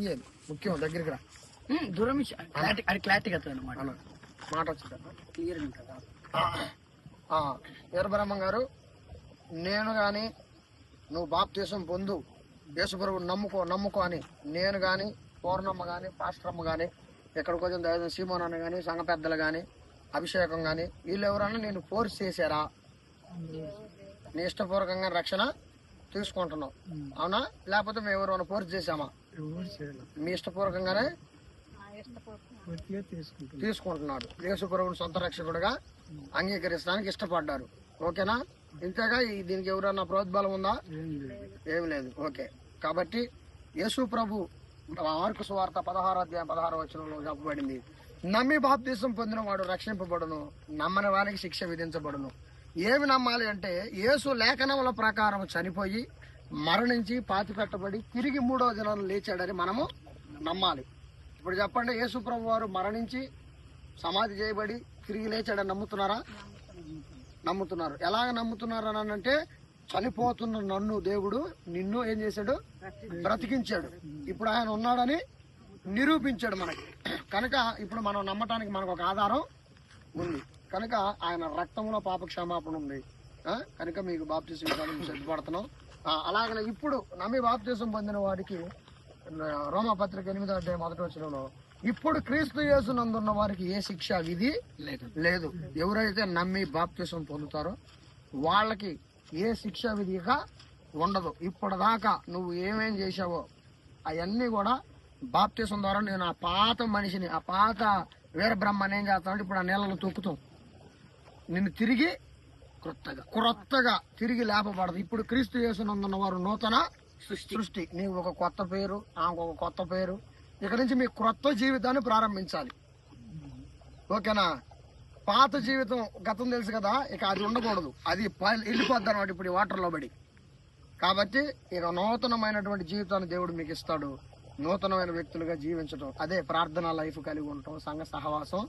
తీయాలి ముఖ్యం దగ్గరికి రా. దూరం క్లారిటీ కదా అనమాట. మాట వచ్చిందా క్లియర్ కదా. వీరబ్రహ్మం గారు, నేను గాని నువ్వు బాప్తీసం పొందు, యేసుప్రభువు నమ్ముకో అని నేను గాని, పూర్ణమ్మ గాని, పాస్టరమ్మ గాని, ఇక్కడికి వచ్చిన దైవం సీమోనన్న గాని, సంఘ పెద్దలు గాని, అభిషేకం గాని, వీళ్ళు ఎవరన్నా నేను ఫోర్స్ చేశారా? నీ ఇష్టపూర్వకంగా రక్షణ తీసుకుంటున్నావు, అవునా? లేకపోతే మేము ఎవరైనా ఫోర్స్ చేసామా? మీ ఇష్టపూర్వకంగానే తీసుకుంటున్నాడు. యేసుప్రభువుని సొంత రక్షకుడుగా అంగీకరించడానికి ఇష్టపడ్డారు. ఓకేనా? ఇంతేగా దీనికి ఎవరన్నా ప్రోద్బలం ఉందా? ఏమి లేదు. ఓకే. కాబట్టి యేసు ప్రభు మార్కు సువార్త 16:16 చెప్పబడింది, నమ్మి బాప్తీసం పొందిన వాడు రక్షింపబడును, నమ్మని వారికి శిక్ష విధించబడును. ఏమి నమ్మాలి అంటే, యేసు లేఖనముల ప్రకారం చనిపోయి మరణించి పాతిపెట్టబడి తిరిగి 3వ దినాన్ని లేచాడని మనము నమ్మాలి. ఇప్పుడు చెప్పండి, యేసు ప్రభు వారు మరణించి సమాధి చేయబడి తిరిగి లేచాడని నమ్ముతున్నారా? నమ్ముతున్నారు. ఎలాగ నమ్ముతున్నారు అని అంటే, చనిపోతున్న నన్ను దేవుడు నిన్ను ఏం చేశాడు? బ్రతికించాడు. ఇప్పుడు ఆయన ఉన్నాడని నిరూపించాడు మనకి. కనుక ఇప్పుడు మనం నమ్మటానికి మనకు ఒక ఆధారం ఉంది. కనుక ఆయన రక్తంలో పాప క్షమాపణ ఉంది. కనుక మీకు బాప్తీసం ఇవ్వడానికి సిద్ధపడుతున్నాం. అలాగనే ఇప్పుడు నమ్మి బాప్తీసం పొందిన వాడికి రోమాపత్రిక 8:1 ఇప్పుడు క్రీస్తు యేసునందున్న వారికి ఏ శిక్ష విధి లేదు. ఎవరైతే నమ్మి బాప్తీసం పొందుతారో వాళ్ళకి ఏ శిక్ష విధిగా ఉండదు. ఇప్పటిదాకా నువ్వు ఏమేం చేశావో అవన్నీ కూడా బాప్తీసం ద్వారా నేను ఆ పాత మనిషిని, ఆ పాత వీరబ్రహ్మని ఏం చేస్తానంటే ఇప్పుడు ఆ నీళ్ళలో తొక్కుతాం, నిన్ను తిరిగి క్రొత్తగా తిరిగి లేపబడదు. ఇప్పుడు క్రీస్తు యేసునందున్న వారు నూతన సృష్టి. నీవు ఒక కొత్త పేరు, ఆమెకు ఒక కొత్త పేరు. ఇక నుంచి మీ క్రొత్త జీవితాన్ని ప్రారంభించాలి. ఓకేనా? పాత జీవితం గతం తెలుసు కదా, ఇక అది ఉండకూడదు. అది వెళ్ళిపోద్ది అనమాట ఇప్పుడు ఈ వాటర్లో పడి. కాబట్టి ఇక నూతనమైనటువంటి జీవితాన్ని దేవుడు మీకు ఇస్తాడు. నూతనమైన వ్యక్తులుగా జీవించడం, అదే ప్రార్థనా లైఫ్ కలిగి ఉండటం, సంఘ సహవాసం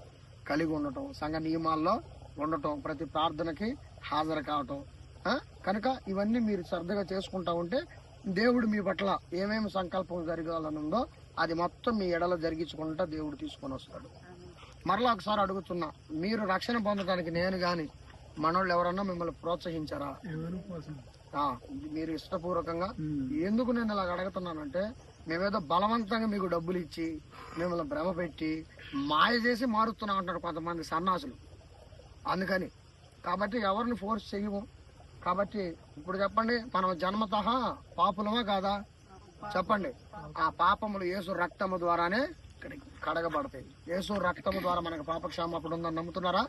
కలిగి ఉండటం, సంఘ నియమాల్లో ఉండటం, ప్రతి ప్రార్థనకి హాజరు కావటం. కనుక ఇవన్నీ మీరు శ్రద్ధగా చేసుకుంటా ఉంటే దేవుడు మీ పట్ల ఏమేమి సంకల్పం జరగాలనుందో అది మొత్తం మీ ఎడలో జరిగించుకుంటా దేవుడు తీసుకొని వస్తాడు. మరలా ఒకసారి అడుగుతున్నా, మీరు రక్షణ పొందడానికి నేను గాని మనోళ్ళు ఎవరన్నా మిమ్మల్ని ప్రోత్సహించారా? మీరు ఇష్టపూర్వకంగా. ఎందుకు నేను ఇలా అడుగుతున్నానంటే, మేమేదో బలవంతంగా మీకు డబ్బులు ఇచ్చి మిమ్మల్ని భ్రమ పెట్టి మాయ చేసి మారుస్తున్నాం అంటారు కొంతమంది సన్నాసులు. అందుకని కాబట్టి ఎవరిని ఫోర్స్ చేయము. కాబట్టి ఇప్పుడు చెప్పండి, మనం జన్మతః పాపులమా కాదా? చెప్పండి. ఆ పాపములు యేసు రక్తము ద్వారానే కడగబడతాయి. యేసు రక్తము ద్వారా మనకు పాప క్షమాపణ ఉందని నమ్ముతున్నారా?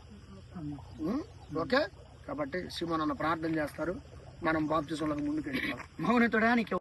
ఓకే. కాబట్టి సీమోనన్న ప్రార్థన చేస్తారు, మనం బాప్తిసంలోకి ముందుకు వెళ్ళిపోతాం. మౌనతుడానికి